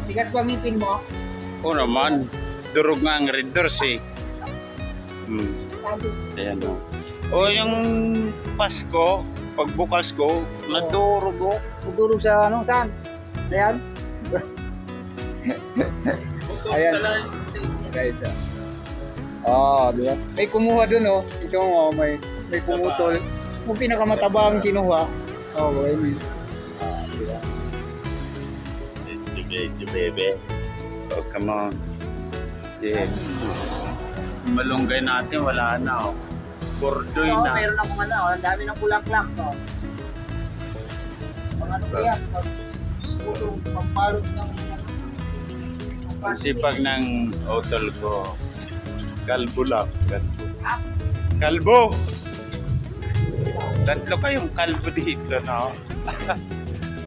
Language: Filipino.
Tigas pa ngipin mo? Oo naman. Durog nga ang Red Doors eh. Ayan o. O yung Pasko, pagbukas ko, nadurog o. Tudurog sa ano, saan? Ayan. Ayan. Guys, di ba? May kumuha dun, oh. Ito mo, may pumutol. Kung pinakamataba ang kinuha. Okay, di ba? Sige, baby. Oh, come on. Yeah. Malunggay natin, wala na, oh. Bordoy Oo, na. meron akong ano, ang dami ng kulang-kulang, oh. Pang ano ko yan, pagbalot ng Ang sipag ng utol ko. Kalbo lang. Kalbo! Tatlo kayong kalbo dito, no?